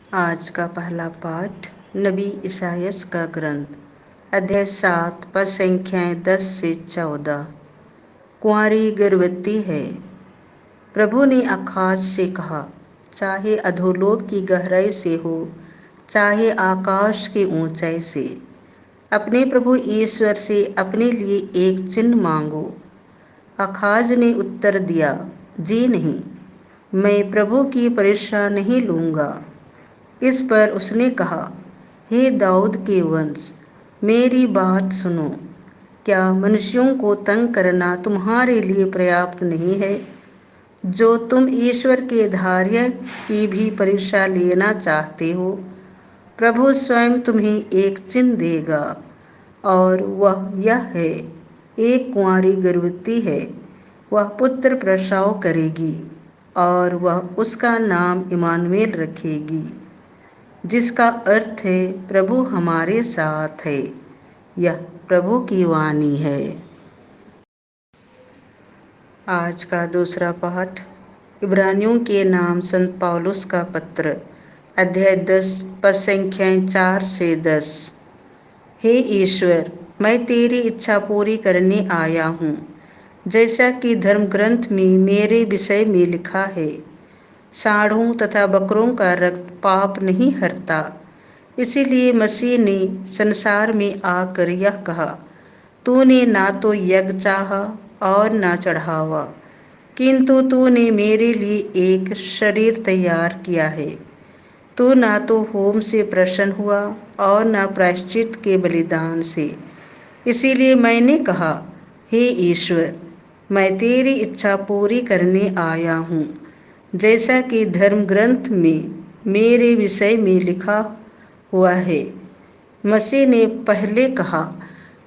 आज का पहला पाठ नबी ईसायास का ग्रंथ अध्याय 7 पद संख्याएं 10 से 14। कुंवारी गर्भवती है। प्रभु ने आकाश से कहा, चाहे अधोलोक की गहराई से हो, चाहे आकाश की ऊंचाई से, अपने प्रभु ईश्वर से अपने लिए एक चिन्ह मांगो। आकाश ने उत्तर दिया, जी नहीं, मैं प्रभु की परीक्षा नहीं लूँगा। इस पर उसने कहा, हे दाऊद के वंश, मेरी बात सुनो। क्या मनुष्यों को तंग करना तुम्हारे लिए पर्याप्त नहीं है, जो तुम ईश्वर के धैर्य की भी परीक्षा लेना चाहते हो? प्रभु स्वयं तुम्हें एक चिन्ह देगा, और वह यह है, एक कुंवारी गर्भवती है, वह पुत्र प्रसव करेगी, और वह उसका नाम इमानुएल रखेगी, जिसका अर्थ है प्रभु हमारे साथ है। यह प्रभु की वाणी है। आज का दूसरा पाठ इब्रानियों के नाम संत पौलुस का पत्र अध्याय 10 पद संख्याएं 4 से 10। हे ईश्वर, मैं तेरी इच्छा पूरी करने आया हूँ, जैसा कि धर्म ग्रंथ में मेरे विषय में लिखा है। सांडों तथा बकरों का रक्त पाप नहीं हरता, इसीलिए मसीह ने संसार में आकर यह कहा, तूने ना तो यज्ञ चाहा और ना चढ़ावा, किंतु तूने मेरे लिए एक शरीर तैयार किया है। तू ना तो होम से प्रसन्न हुआ और ना प्रायश्चित के बलिदान से। इसीलिए मैंने कहा, हे ईश्वर, मैं तेरी इच्छा पूरी करने आया हूँ, जैसा कि धर्म ग्रंथ में मेरे विषय में लिखा हुआ है। मसीह ने पहले कहा,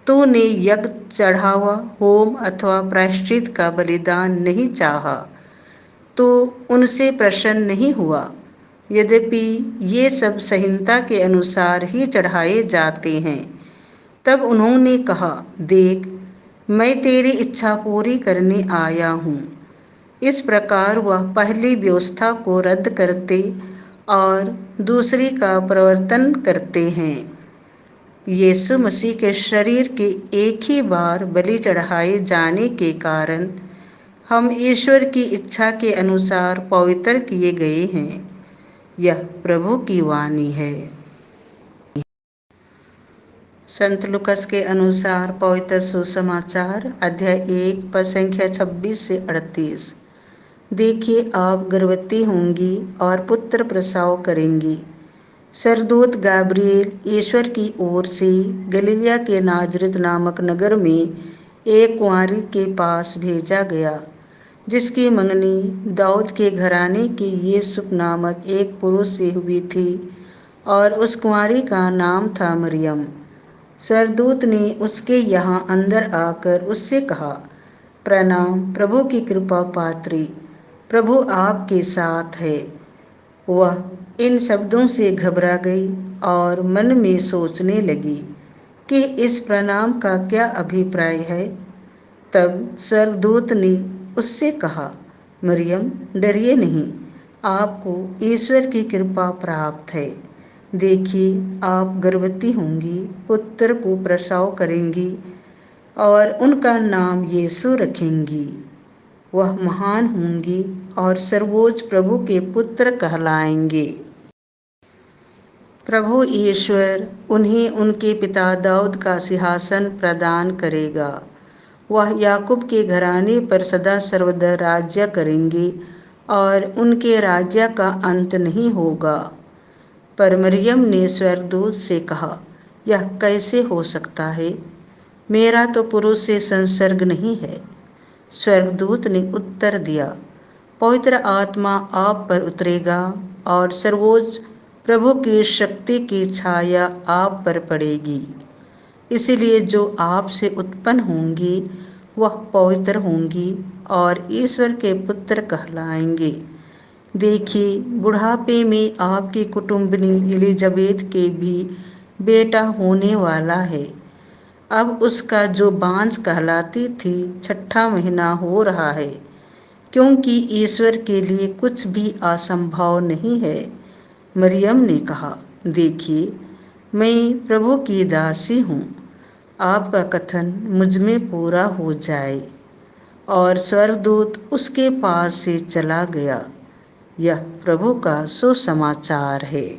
तूने यज्ञ, चढ़ावा, होम अथवा प्रायश्चित का बलिदान नहीं चाहा, तो उनसे प्रसन्न नहीं हुआ। यद्यपि ये सब संहिता के अनुसार ही चढ़ाए जाते हैं। तब उन्होंने कहा, देख, मैं तेरी इच्छा पूरी करने आया हूँ। इस प्रकार वह पहली व्यवस्था को रद्द करते और दूसरी का प्रवर्तन करते हैं। यीशु मसीह के शरीर के एक ही बार बलि चढ़ाए जाने के कारण हम ईश्वर की इच्छा के अनुसार पवित्र किए गए हैं। यह प्रभु की वाणी है। संत लुकस के अनुसार पवित्र सुसमाचार अध्याय 1 पद संख्या 26 से 38। देखिए, आप गर्भवती होंगी और पुत्र प्रसव करेंगी। सरदूत गाब्रिएल ईश्वर की ओर से गलीलिया के नाजरत नामक नगर में एक कुंवारी के पास भेजा गया, जिसकी मंगनी दाऊद के घराने के यूसुफ नामक एक पुरुष से हुई थी, और उस कुंवारी का नाम था मरियम। सरदूत ने उसके यहाँ अंदर आकर उससे कहा, प्रणाम प्रभु की कृपा पात्री, प्रभु आपके साथ है। वह इन शब्दों से घबरा गई और मन में सोचने लगी कि इस प्रणाम का क्या अभिप्राय है। तब स्वर्गदूत ने उससे कहा, मरियम, डरिए नहीं, आपको ईश्वर की कृपा प्राप्त है। देखिए, आप गर्भवती होंगी, पुत्र को प्रसव करेंगी, और उनका नाम यीशु रखेंगी। वह महान होंगी और सर्वोच्च प्रभु के पुत्र कहलाएंगे। प्रभु ईश्वर उन्हें उनके पिता दाऊद का सिंहासन प्रदान करेगा। वह याकूब के घराने पर सदा सर्वदा राज्य करेंगे, और उनके राज्य का अंत नहीं होगा। पर मरियम ने स्वर्गदूत से कहा, यह कैसे हो सकता है? मेरा तो पुरुष से संसर्ग नहीं है। स्वर्गदूत ने उत्तर दिया, पवित्र आत्मा आप पर उतरेगा, और सर्वोच्च प्रभु की शक्ति की छाया आप पर पड़ेगी। इसलिए जो आपसे उत्पन्न होंगी वह पवित्र होंगी और ईश्वर के पुत्र कहलाएंगे। देखिए, बुढ़ापे में आपकी कुटुंबिनी एलिजाबेथ के भी बेटा होने वाला है। अब उसका जो बांझ कहलाती थी 6ठा महीना हो रहा है, क्योंकि ईश्वर के लिए कुछ भी असंभव नहीं है। मरियम ने कहा, देखिए, मैं प्रभु की दासी हूँ, आपका कथन मुझ में पूरा हो जाए। और स्वर्गदूत उसके पास से चला गया। यह प्रभु का सुसमाचार है।